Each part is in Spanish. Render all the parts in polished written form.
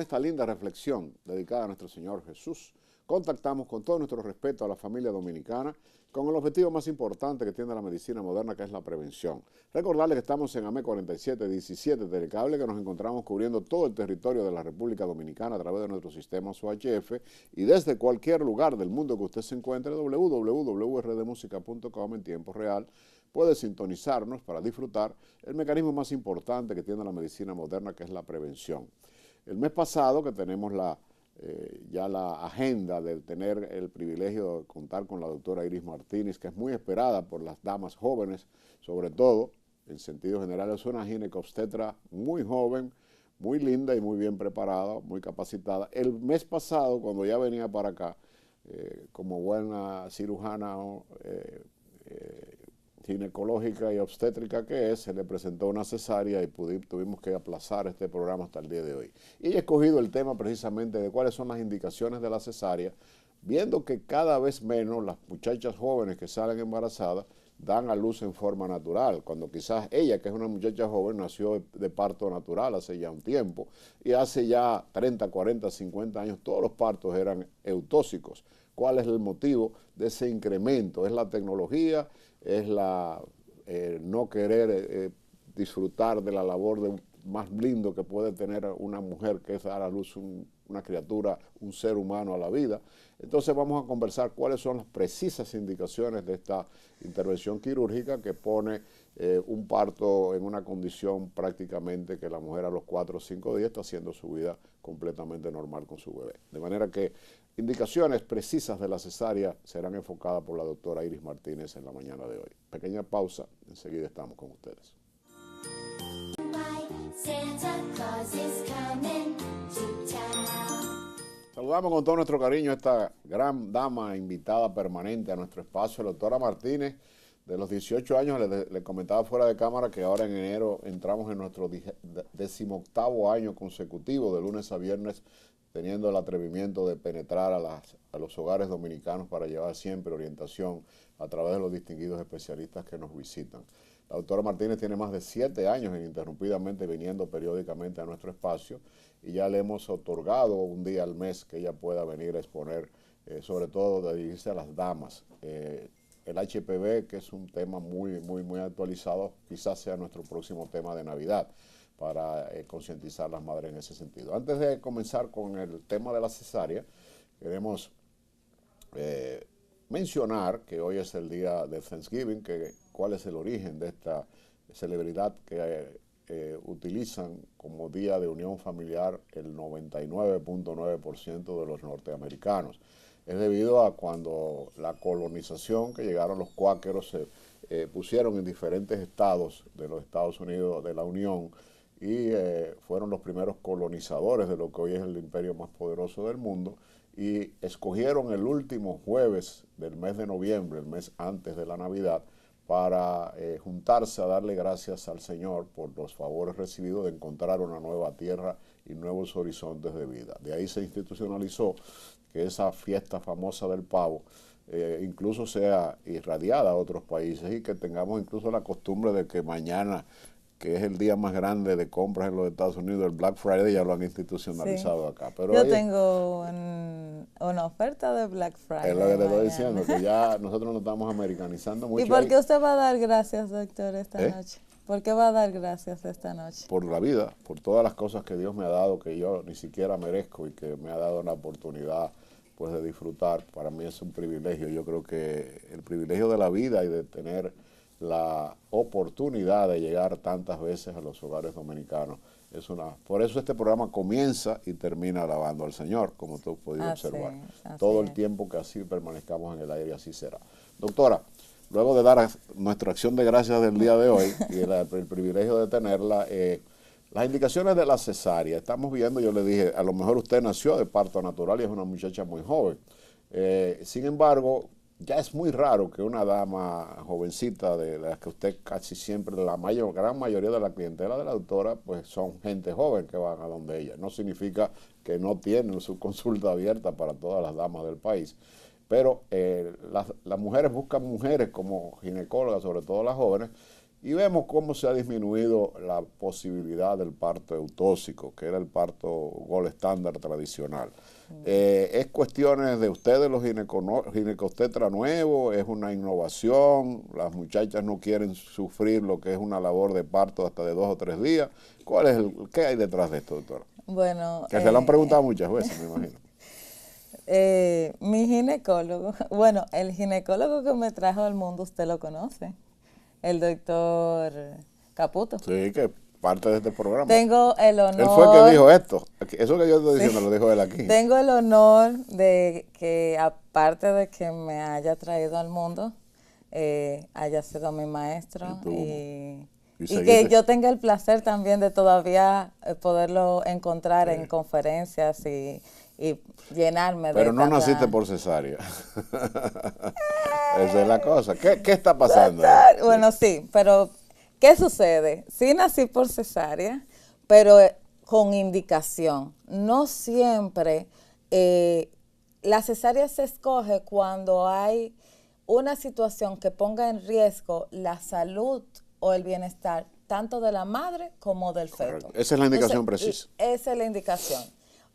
esta linda reflexión dedicada a nuestro Señor Jesús, contactamos con todo nuestro respeto a la familia dominicana con el objetivo más importante que tiene la medicina moderna, que es la prevención. Recordarles que estamos en AME 4717 Telecable, que nos encontramos cubriendo todo el territorio de la República Dominicana a través de nuestro sistema UHF y desde cualquier lugar del mundo que usted se encuentre, www.rdmusica.com en tiempo real, puede sintonizarnos para disfrutar el mecanismo más importante que tiene la medicina moderna, que es la prevención. El mes pasado, que tenemos ya la agenda de tener el privilegio de contar con la doctora Iris Martínez, que es muy esperada por las damas jóvenes, sobre todo, en sentido general, es una ginecobstetra muy joven, muy linda y muy bien preparada, muy capacitada. El mes pasado, cuando ya venía para acá, como buena cirujana ginecológica y obstétrica que es, se le presentó una cesárea y tuvimos que aplazar este programa hasta el día de hoy. Y ella ha escogido el tema precisamente de cuáles son las indicaciones de la cesárea, viendo que cada vez menos las muchachas jóvenes que salen embarazadas dan a luz en forma natural, cuando quizás ella, que es una muchacha joven, nació de parto natural hace ya un tiempo, y hace ya 30, 40, 50 años todos los partos eran eutóxicos. ¿Cuál es el motivo de ese incremento? ¿Es la tecnología? ¿Es no querer disfrutar de la labor más lindo que puede tener una mujer, que es dar a luz una criatura, un ser humano a la vida? Entonces vamos a conversar cuáles son las precisas indicaciones de esta intervención quirúrgica que pone un parto en una condición prácticamente que la mujer a los 4 o 5 días está haciendo su vida completamente normal con su bebé. De manera que indicaciones precisas de la cesárea serán enfocadas por la doctora Iris Martínez en la mañana de hoy. Pequeña pausa, enseguida estamos con ustedes. Saludamos con todo nuestro cariño a esta gran dama invitada permanente a nuestro espacio, la doctora Martínez. De los 18 años, le comentaba fuera de cámara que ahora en enero entramos en nuestro 18º año consecutivo, de lunes a viernes, teniendo el atrevimiento de penetrar a los hogares dominicanos para llevar siempre orientación a través de los distinguidos especialistas que nos visitan. La doctora Martínez tiene más de 7 años ininterrumpidamente viniendo periódicamente a nuestro espacio y ya le hemos otorgado un día al mes que ella pueda venir a exponer, sobre todo de dirigirse a las damas. El HPV, que es un tema muy actualizado, quizás sea nuestro próximo tema de Navidad para concientizar a las madres en ese sentido. Antes de comenzar con el tema de la cesárea, queremos mencionar que hoy es el día de Thanksgiving, cuál es el origen de esta celebridad que utilizan como día de unión familiar el 99.9% de los norteamericanos. Es debido a cuando la colonización, que llegaron los cuáqueros, se pusieron en diferentes estados de los Estados Unidos de la Unión y fueron los primeros colonizadores de lo que hoy es el imperio más poderoso del mundo, y escogieron el último jueves del mes de noviembre, el mes antes de la Navidad, para juntarse a darle gracias al Señor por los favores recibidos de encontrar una nueva tierra y nuevos horizontes de vida. De ahí se institucionalizó que esa fiesta famosa del pavo incluso sea irradiada a otros países y que tengamos incluso la costumbre de que mañana, que es el día más grande de compras en los Estados Unidos, el Black Friday, ya lo han institucionalizado sí. Acá. Pero yo tengo una oferta de Black Friday. Es lo que te estoy diciendo, que ya nosotros nos estamos americanizando mucho. ¿Y por qué usted va a dar gracias, doctor, esta noche? ¿Por qué va a dar gracias esta noche? Por la vida, por todas las cosas que Dios me ha dado, que yo ni siquiera merezco y que me ha dado una oportunidad pues de disfrutar. Para mí es un privilegio. Yo creo que el privilegio de la vida y de tener la oportunidad de llegar tantas veces a los hogares dominicanos es por eso este programa comienza y termina alabando al Señor, como tú has podido observar. Todo el tiempo que así permanezcamos en el aire, así será. Doctora, luego de dar nuestra acción de gracias del día de hoy y el privilegio de tenerla, las indicaciones de la cesárea, estamos viendo, yo le dije, a lo mejor usted nació de parto natural y es una muchacha muy joven. Sin embargo, ya es muy raro que una dama jovencita, de las que usted casi siempre, gran mayoría de la clientela de la doctora, pues son gente joven que van a donde ella. No significa que no tienen su consulta abierta para todas las damas del país. Pero las mujeres buscan mujeres como ginecólogas, sobre todo las jóvenes, y vemos cómo se ha disminuido la posibilidad del parto eutóxico, que era el parto gold estándar tradicional. ¿Es cuestiones de ustedes los ginecobstetras nuevos? ¿Es una innovación? ¿Las muchachas no quieren sufrir lo que es una labor de parto hasta de 2 o 3 días? ¿Qué hay detrás de esto, doctora? Bueno, Que se lo han preguntado muchas veces, me imagino. Mi ginecólogo, bueno, el ginecólogo que me trajo al mundo, usted lo conoce, el doctor Caputo. Sí, que parte de este programa. Tengo el honor. Él fue el que dijo esto. Eso que yo estoy diciendo lo dijo él aquí. Tengo el honor de que, aparte de que me haya traído al mundo, haya sido mi maestro y que yo tenga el placer también de todavía poderlo encontrar en conferencias y llenarme de Pero no naciste por cesárea. Esa es la cosa. ¿Qué está pasando? Bueno, sí, pero ¿qué sucede? Sí nací por cesárea, pero con indicación. No siempre la cesárea se escoge cuando hay una situación que ponga en riesgo la salud o el bienestar tanto de la madre como del feto. Esa es la indicación precisa. Esa es la indicación.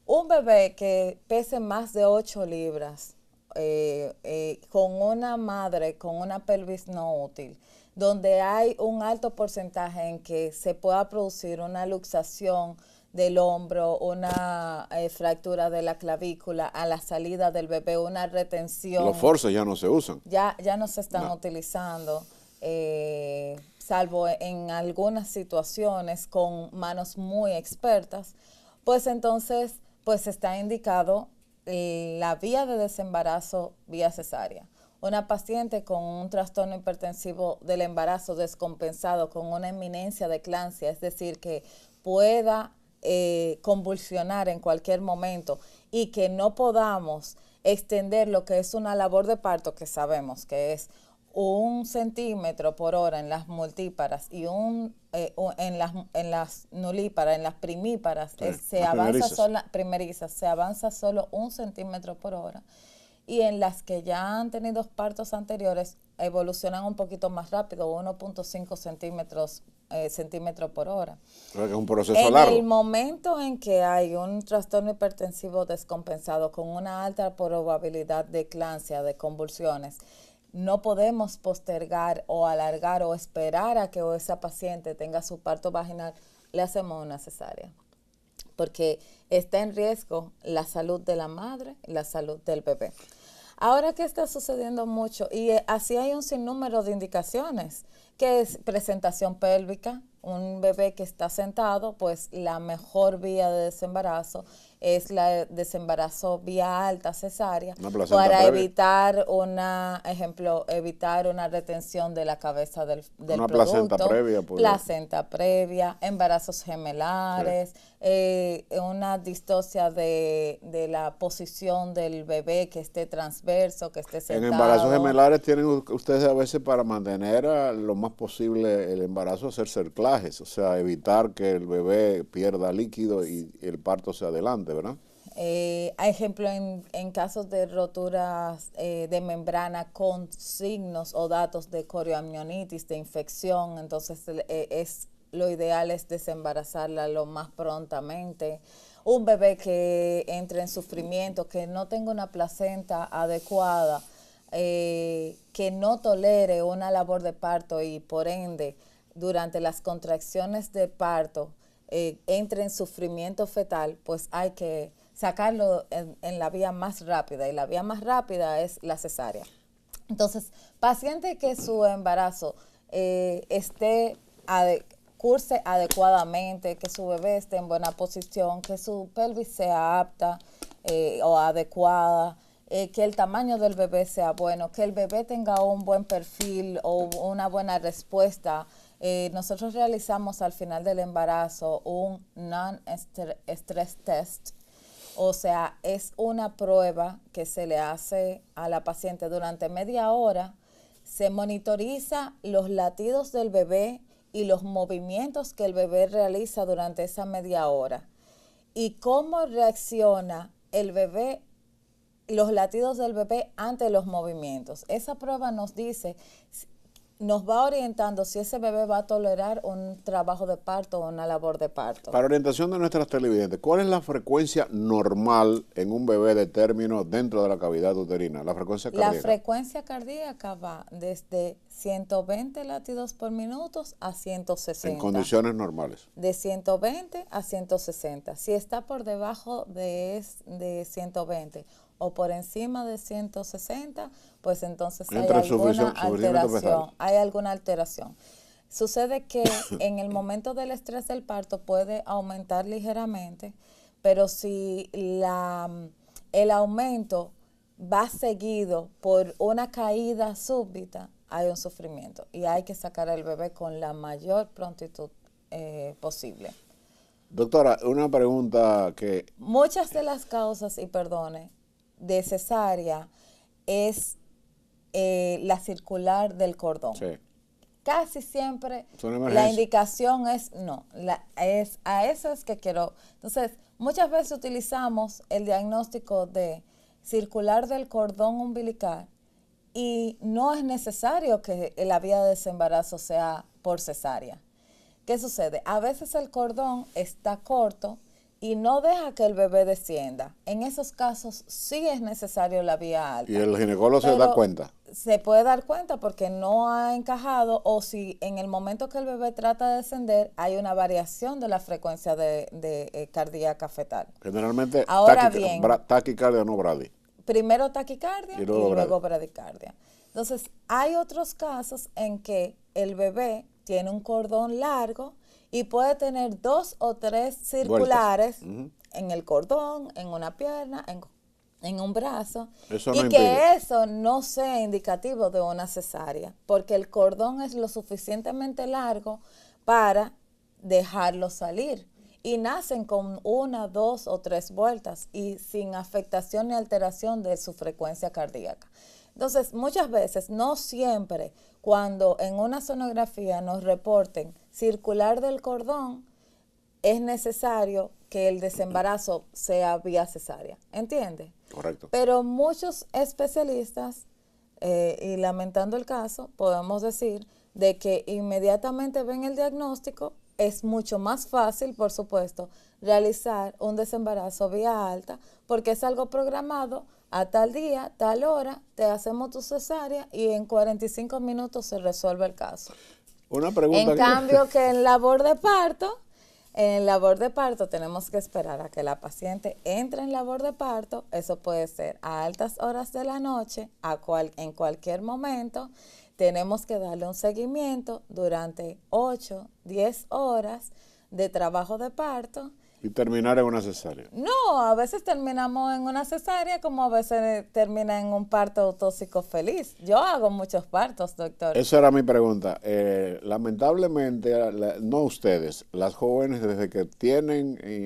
Un bebé que pese más de 8 libras, con una madre con una pelvis no útil, donde hay un alto porcentaje en que se pueda producir una luxación del hombro, una fractura de la clavícula a la salida del bebé, una retención. Los forces ya no se usan. Ya no se están utilizando, salvo en algunas situaciones con manos muy expertas, pues entonces pues está indicado la vía de desembarazo vía cesárea. Una paciente con un trastorno hipertensivo del embarazo descompensado, con una eminencia de eclampsia, es decir, que pueda convulsionar en cualquier momento y que no podamos extender lo que es una labor de parto, que sabemos que es 1 centímetro por hora en las multíparas y en las nulíparas, en las primíparas, se avanza solo 1 centímetro por hora. Y en las que ya han tenido partos anteriores, evolucionan un poquito más rápido, 1.5 centímetros por hora. Pero es un proceso largo. En el momento en que hay un trastorno hipertensivo descompensado con una alta probabilidad de eclampsia, de convulsiones, no podemos postergar o alargar o esperar a que esa paciente tenga su parto vaginal, le hacemos una cesárea. Porque está en riesgo la salud de la madre y la salud del bebé. Ahora que está sucediendo mucho, y así hay un sinnúmero de indicaciones, que es presentación pélvica, un bebé que está sentado, pues la mejor vía de desembarazo es la desembarazo vía alta cesárea, para evitar evitar una retención de la cabeza del producto, placenta previa, embarazos gemelares, una distocia de la posición del bebé, que esté transverso, que esté sentado. En embarazos gemelares tienen ustedes a veces, para mantener lo más posible el embarazo, hacer cerclajes, o sea, evitar que el bebé pierda líquido y el parto se adelante, ¿verdad? Ejemplo, en casos de roturas de membrana con signos o datos de corioamnionitis, de infección, entonces lo ideal es desembarazarla lo más prontamente. Un bebé que entre en sufrimiento, que no tenga una placenta adecuada, que no tolere una labor de parto y por ende durante las contracciones de parto entre en sufrimiento fetal, pues hay que sacarlo en la vía más rápida, y la vía más rápida es la cesárea. Entonces, paciente que su embarazo curse adecuadamente, que su bebé esté en buena posición, que su pelvis sea apta o adecuada, que el tamaño del bebé sea bueno, que el bebé tenga un buen perfil o una buena respuesta. Nosotros realizamos al final del embarazo un non-stress test. O sea, es una prueba que se le hace a la paciente durante media hora. Se monitoriza los latidos del bebé y los movimientos que el bebé realiza durante esa media hora. Y cómo reacciona el bebé, los latidos del bebé ante los movimientos. Esa prueba nos dice nos va orientando si ese bebé va a tolerar un trabajo de parto o una labor de parto. Para orientación de nuestras televidentes, ¿cuál es la frecuencia normal en un bebé de término dentro de la cavidad uterina? La frecuencia cardíaca. La frecuencia cardíaca va desde 120 latidos por minuto a 160. En condiciones normales. De 120 a 160. Si está por debajo de 120 o por encima de 160, pues entonces hay alguna alteración. Hay alguna alteración. Sucede que en el momento del estrés del parto puede aumentar ligeramente, pero si el aumento va seguido por una caída súbita, hay un sufrimiento y hay que sacar al bebé con la mayor prontitud posible. Doctora, una pregunta que... Muchas de las causas, y perdone, de cesárea es la circular del cordón. Sí. Casi siempre la indicación es no, a eso es que quiero. Entonces, muchas veces utilizamos el diagnóstico de circular del cordón umbilical y no es necesario que la vía de desembarazo sea por cesárea. ¿Qué sucede? A veces el cordón está corto y no deja que el bebé descienda. En esos casos sí es necesario la vía alta. ¿Y el ginecólogo se da cuenta? Se puede dar cuenta porque no ha encajado, o si en el momento que el bebé trata de descender hay una variación de la frecuencia de cardíaca fetal. Generalmente taquicardia, no bradi. Primero taquicardia y luego bradicardia. Entonces, hay otros casos en que el bebé tiene un cordón largo y puede tener 2 o 3 circulares en el cordón, en una pierna, en un brazo, eso y no que impide. eso no sea indicativo de una cesárea, porque el cordón es lo suficientemente largo para dejarlo salir. Y nacen con 1, 2 o 3 vueltas y sin afectación ni alteración de su frecuencia cardíaca. Entonces, muchas veces, no siempre, cuando en una sonografía nos reporten circular del cordón, es necesario que el desembarazo sea vía cesárea. ¿Entiende? Correcto. Pero muchos especialistas, y lamentando el caso, podemos decir de que inmediatamente ven el diagnóstico, es mucho más fácil, por supuesto, realizar un desembarazo vía alta, porque es algo programado a tal día, tal hora, te hacemos tu cesárea y en 45 minutos se resuelve el caso. Una pregunta. En cambio que en labor de parto tenemos que esperar a que la paciente entre en labor de parto. Eso puede ser a altas horas de la noche, en cualquier momento. Tenemos que darle un seguimiento durante 8, 10 horas de trabajo de parto. Y terminar en una cesárea. No, a veces terminamos en una cesárea, como a veces termina en un parto autóxico feliz. Yo hago muchos partos, doctor. Esa era mi pregunta. Lamentablemente, no ustedes, las jóvenes desde que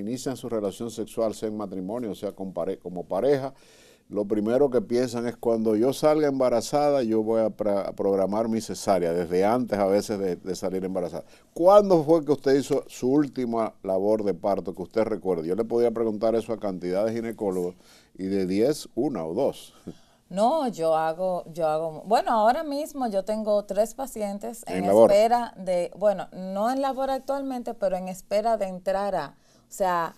inician su relación sexual, sea en matrimonio, o sea como pareja, lo primero que piensan es cuando yo salga embarazada, yo voy a programar mi cesárea, desde antes a veces de salir embarazada. ¿Cuándo fue que usted hizo su última labor de parto que usted recuerde? Yo le podía preguntar eso a cantidad de ginecólogos y de 10, 1 o 2. No, yo hago, bueno, ahora mismo yo tengo 3 pacientes en espera de, bueno, no en labor actualmente, pero en espera de entrar o sea,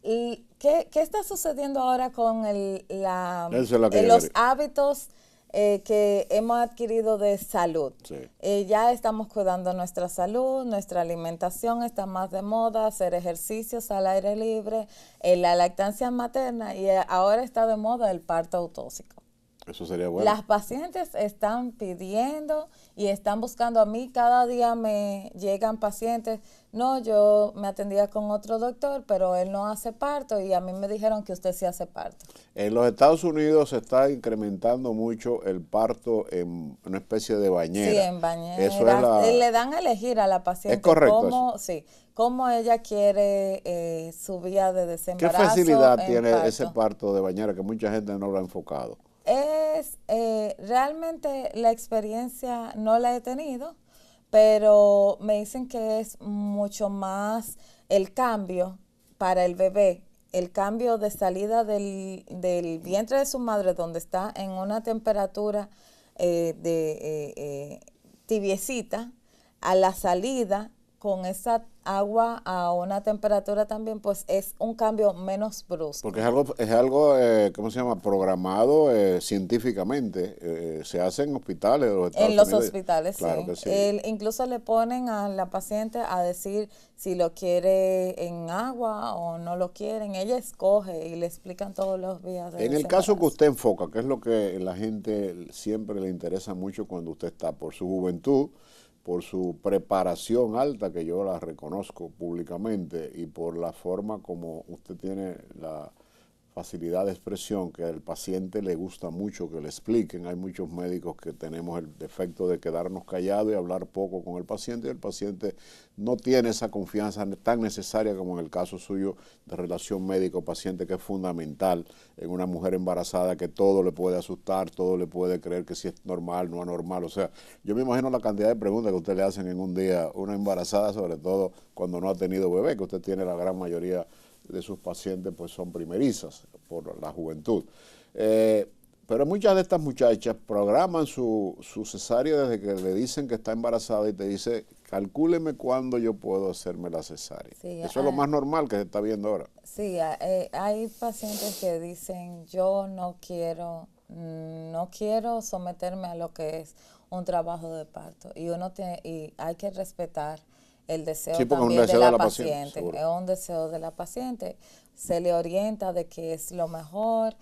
¿y qué está sucediendo ahora con los hábitos que hemos adquirido de salud? Sí. Ya estamos cuidando nuestra salud, nuestra alimentación está más de moda, hacer ejercicios al aire libre, la lactancia materna, y ahora está de moda el parto autóxico. Eso sería bueno. Las pacientes están pidiendo y están buscando. A mí cada día me llegan pacientes. No, yo me atendía con otro doctor, pero él no hace parto y a mí me dijeron que usted sí hace parto. En los Estados Unidos se está incrementando mucho el parto en una especie de bañera. Sí, en bañera. Eso es le dan a elegir a la paciente. ¿Es correcto cómo ella quiere su vía de desembarazo. ¿Qué facilidad tiene ese parto de bañera que mucha gente no lo ha enfocado? Realmente la experiencia no la he tenido, pero me dicen que es mucho más el cambio para el bebé, el cambio de salida del vientre de su madre, donde está en una temperatura tibiecita, a la salida con esa agua a una temperatura también, pues es un cambio menos brusco. Porque es algo ¿cómo se llama? Programado científicamente. Se hace en hospitales de los Estados En los Unidos. hospitales, Claro sí. que sí. Incluso le ponen a la paciente a decir si lo quiere en agua o no lo quieren. Ella escoge y le explican todos los días. En el caso que usted enfoca, que es lo que la gente siempre le interesa mucho cuando usted está por su juventud, por su preparación alta, que yo la reconozco públicamente, y por la forma como usted tiene la facilidad de expresión, que al paciente le gusta mucho que le expliquen. Hay muchos médicos que tenemos el defecto de quedarnos callados y hablar poco con el paciente, y el paciente no tiene esa confianza tan necesaria como en el caso suyo de relación médico-paciente, que es fundamental en una mujer embarazada, que todo le puede asustar, todo le puede creer que si es normal, no anormal. O sea, yo me imagino la cantidad de preguntas que usted le hacen en un día, una embarazada, sobre todo cuando no ha tenido bebé, que usted tiene la gran mayoría de sus pacientes pues son primerizas por la juventud. Pero muchas de estas muchachas programan su cesárea desde que le dicen que está embarazada y te dice, calcúleme cuándo yo puedo hacerme la cesárea. Sí, eso es lo más normal que se está viendo ahora. Sí, hay pacientes que dicen, yo no quiero someterme a lo que es un trabajo de parto. Y hay que respetar el deseo también de la paciente. Es un deseo de la paciente. Se le orienta de que es lo mejor.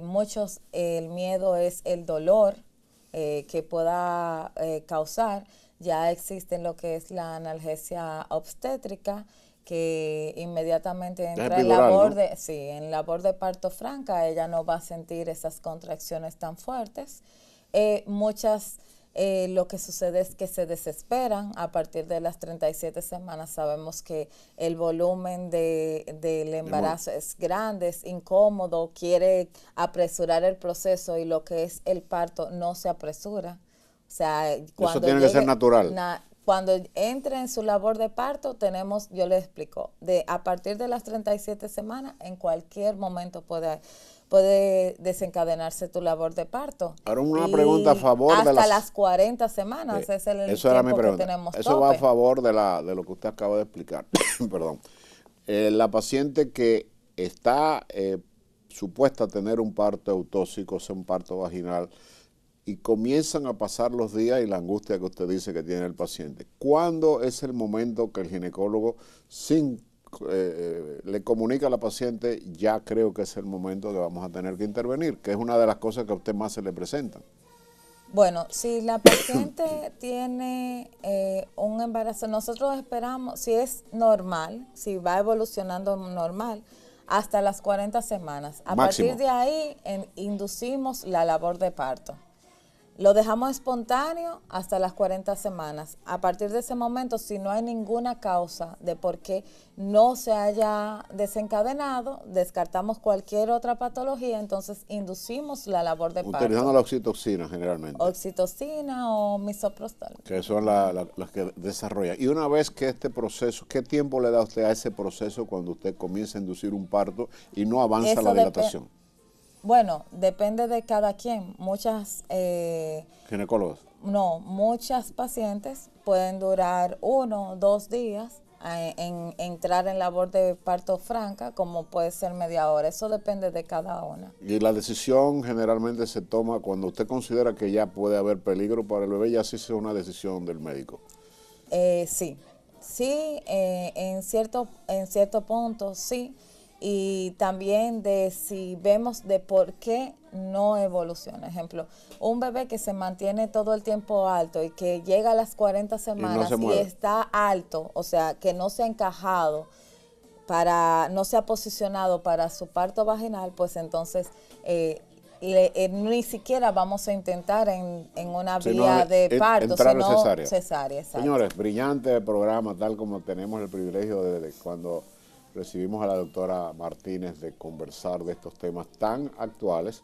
Muchos, el miedo es el dolor que pueda causar. Ya existe lo que es la analgesia obstétrica, que inmediatamente entra en labor, ¿no? En labor de parto franca. Ella no va a sentir esas contracciones tan fuertes. Lo que sucede es que se desesperan a partir de las 37 semanas. Sabemos que el volumen del embarazo es grande, es incómodo, quiere apresurar el proceso, y lo que es el parto no se apresura. O sea, cuando eso tiene que ser natural. Cuando entre en su labor de parto, yo le explico, a partir de las 37 semanas, en cualquier momento puede desencadenarse tu labor de parto. Ahora una pregunta a favor de las 40 semanas, es el tiempo que tenemos Eso va a favor de lo que usted acaba de explicar. Perdón. La paciente que está supuesta a tener un parto eutóxico, o sea, un parto vaginal, y comienzan a pasar los días y la angustia que usted dice que tiene el paciente. ¿Cuándo es el momento que el ginecólogo le comunica a la paciente, ya creo que es el momento que vamos a tener que intervenir, que es una de las cosas que a usted más se le presentan? Bueno, si la paciente tiene un embarazo, nosotros esperamos, si es normal, si va evolucionando normal, hasta las 40 semanas. A Máximo. Partir de ahí inducimos la labor de parto. Lo dejamos espontáneo hasta las 40 semanas. A partir de ese momento, si no hay ninguna causa de por qué no se haya desencadenado, descartamos cualquier otra patología, entonces inducimos la labor de parto. Utilizando la oxitocina generalmente. Oxitocina o misoprostol. Que son las que desarrollan. Y una vez que este proceso, ¿qué tiempo le da usted a ese proceso cuando usted comienza a inducir un parto y no avanza la dilatación? Bueno, depende de cada quien. ¿Ginecólogos? No, muchas pacientes pueden durar 1 o 2 días en entrar en labor de parto franca, como puede ser media hora. Eso depende de cada una. Y la decisión generalmente se toma cuando usted considera que ya puede haber peligro para el bebé, ya sí es una decisión del médico. Sí, en cierto punto sí. Y también de si vemos de por qué no evoluciona. Ejemplo, un bebé que se mantiene todo el tiempo alto y que llega a las 40 semanas y está alto, o sea, que no se ha encajado, no se ha posicionado para su parto vaginal, pues entonces ni siquiera vamos a intentar en una vía de parto, sino cesárea. Señores, brillante programa, tal como tenemos el privilegio de cuando recibimos a la doctora Martínez de conversar de estos temas tan actuales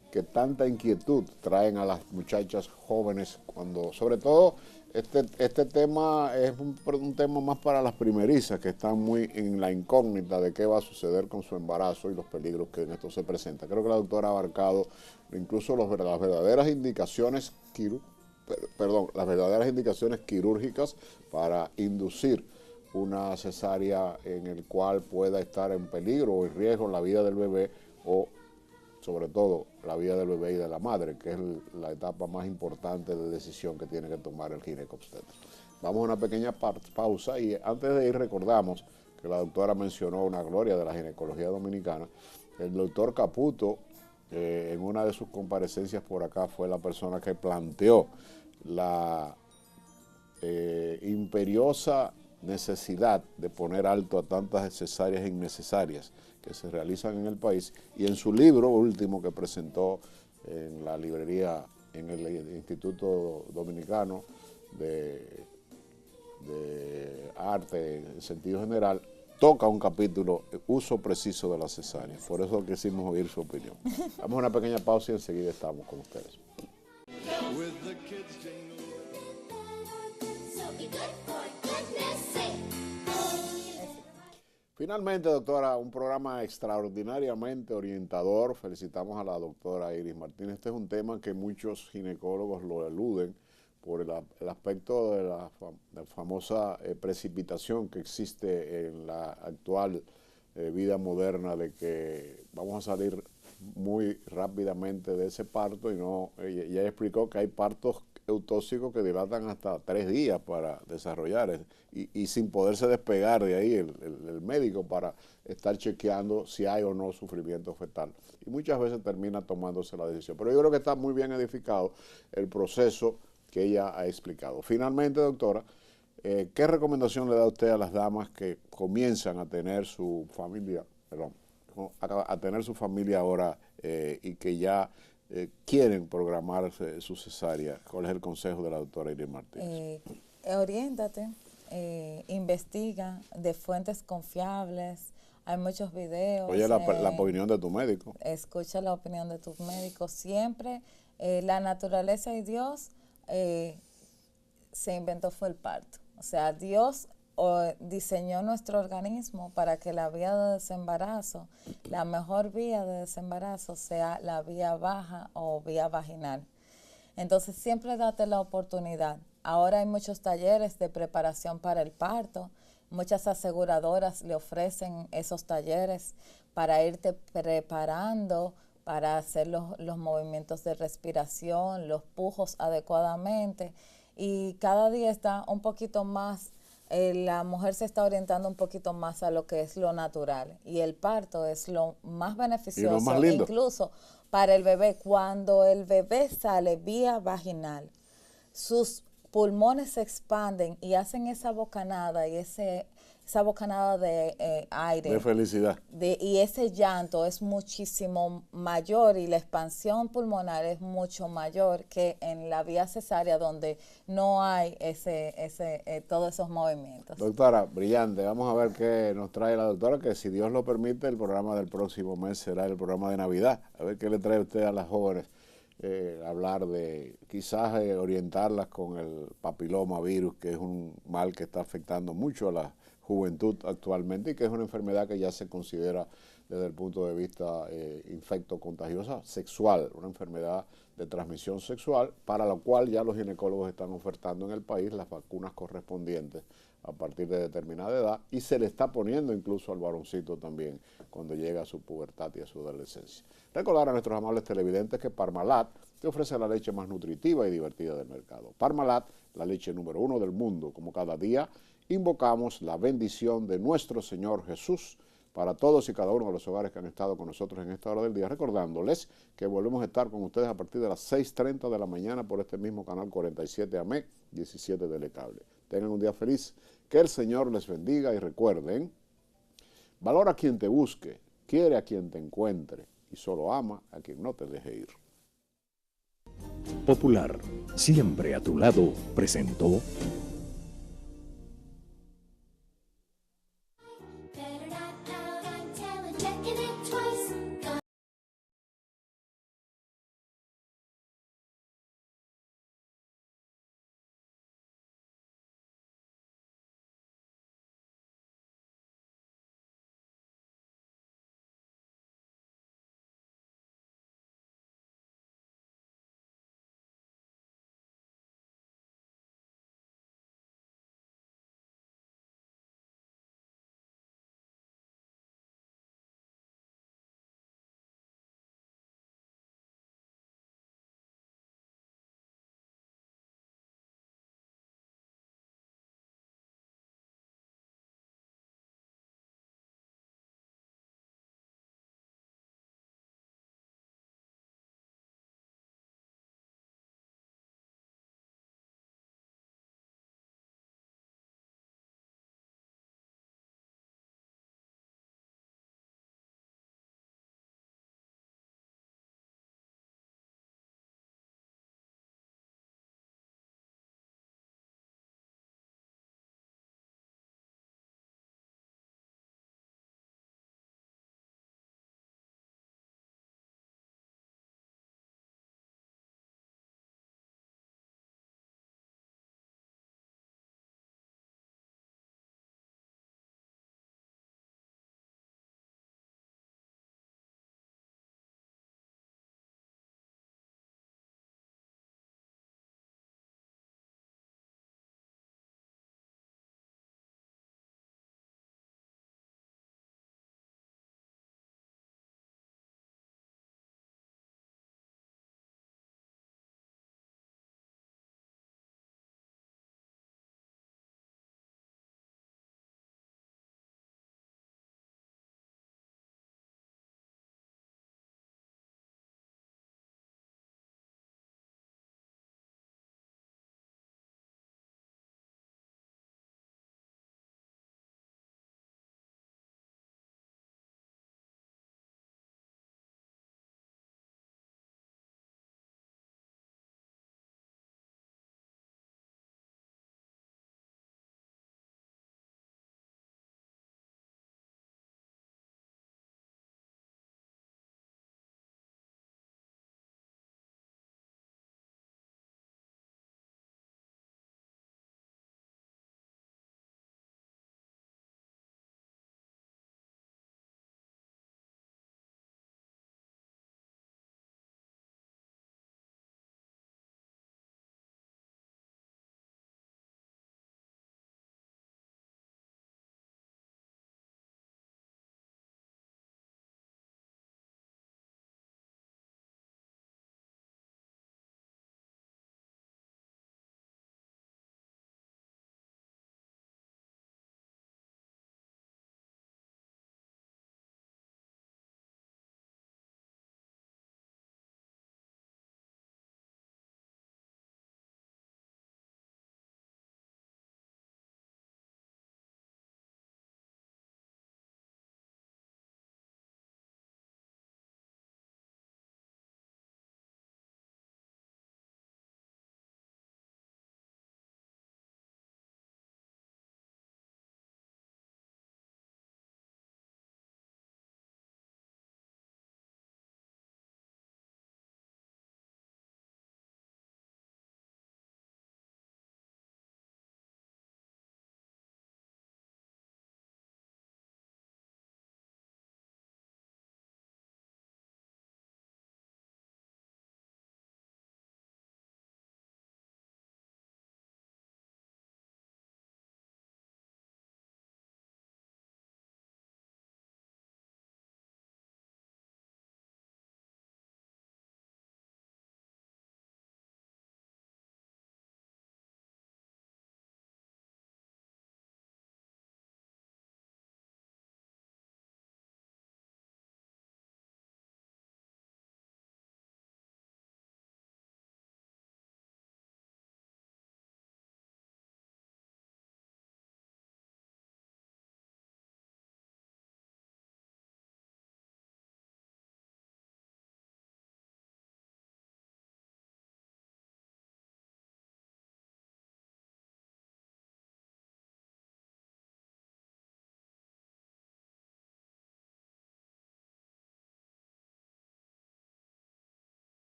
que tanta inquietud traen a las muchachas jóvenes, cuando sobre todo este tema es un tema más para las primerizas, que están muy en la incógnita de qué va a suceder con su embarazo y los peligros que en esto se presentan. Creo que la doctora ha abarcado incluso las verdaderas indicaciones perdón, las verdaderas indicaciones quirúrgicas para inducir una cesárea en el cual pueda estar en peligro o en riesgo la vida del bebé o sobre todo la vida del bebé y de la madre, que es la etapa más importante de decisión que tiene que tomar el ginecobstetra. Vamos a una pequeña pausa y antes de ir recordamos que la doctora mencionó una gloria de la ginecología dominicana. El doctor Caputo, en una de sus comparecencias por acá, fue la persona que planteó la imperiosa necesidad de poner alto a tantas cesáreas innecesarias que se realizan en el país, y en su libro último que presentó en la librería, en el Instituto Dominicano de Arte en sentido general, toca un capítulo, uso preciso de la cesárea. Por eso quisimos oír su opinión. Vamos a una pequeña pausa y enseguida estamos con ustedes. Finalmente, doctora, un programa extraordinariamente orientador. Felicitamos a la doctora Iris Martínez. Este es un tema que muchos ginecólogos lo eluden por el aspecto de la famosa precipitación que existe en la actual vida moderna, de que vamos a salir muy rápidamente de ese parto, y no, ella explicó que hay partos eutóxicos que dilatan hasta 3 días para desarrollar, y sin poderse despegar de ahí el médico para estar chequeando si hay o no sufrimiento fetal. Y muchas veces termina tomándose la decisión. Pero yo creo que está muy bien edificado el proceso que ella ha explicado. Finalmente, doctora, ¿qué recomendación le da usted a las damas que comienzan a tener su familia, a tener su familia ahora y que ya quieren programar su cesárea? ¿Cuál es el consejo de la doctora Iris Martínez? Oriéntate, investiga de fuentes confiables. Hay muchos videos. Oye, la opinión de tu médico. Escucha la opinión de tu médico. Siempre la naturaleza y Dios se inventó fue el parto. O sea, Dios diseñó nuestro organismo para que la vía de desembarazo, la mejor vía de desembarazo sea la vía baja o vía vaginal. Entonces siempre date la oportunidad. Ahora hay muchos talleres de preparación para el parto. Muchas aseguradoras le ofrecen esos talleres para irte preparando, para hacer los movimientos de respiración, los pujos adecuadamente. Y cada día está un poquito más, la mujer se está orientando un poquito más a lo que es lo natural. Y el parto es lo más beneficioso, y lo más lindo, incluso para el bebé. Cuando el bebé sale vía vaginal, sus pulmones se expanden y hacen esa bocanada y esa bocanada de aire. De felicidad. Y ese llanto es muchísimo mayor y la expansión pulmonar es mucho mayor que en la vía cesárea, donde no hay todos esos movimientos. Doctora, brillante. Vamos a ver qué nos trae la doctora, que si Dios lo permite, el programa del próximo mes será el programa de Navidad. A ver qué le trae usted a las jóvenes. Hablar de, quizás orientarlas con el papiloma virus, que es un mal que está afectando mucho a la juventud actualmente y que es una enfermedad que ya se considera desde el punto de vista infecto-contagiosa sexual, una enfermedad de transmisión sexual, para la cual ya los ginecólogos están ofertando en el país las vacunas correspondientes a partir de determinada edad, y se le está poniendo incluso al varoncito también cuando llega a su pubertad y a su adolescencia. Recordar a nuestros amables televidentes que Parmalat te ofrece la leche más nutritiva y divertida del mercado. Parmalat, la leche número 1 del mundo. Como cada día, invocamos la bendición de nuestro Señor Jesús para todos y cada uno de los hogares que han estado con nosotros en esta hora del día, recordándoles que volvemos a estar con ustedes a partir de las 6:30 de la mañana por este mismo canal 47 AMEC, 17 Telecable. Tengan un día feliz, que el Señor les bendiga y recuerden, valora a quien te busque, quiere a quien te encuentre y solo ama a quien no te deje ir. Popular, siempre a tu lado, presentó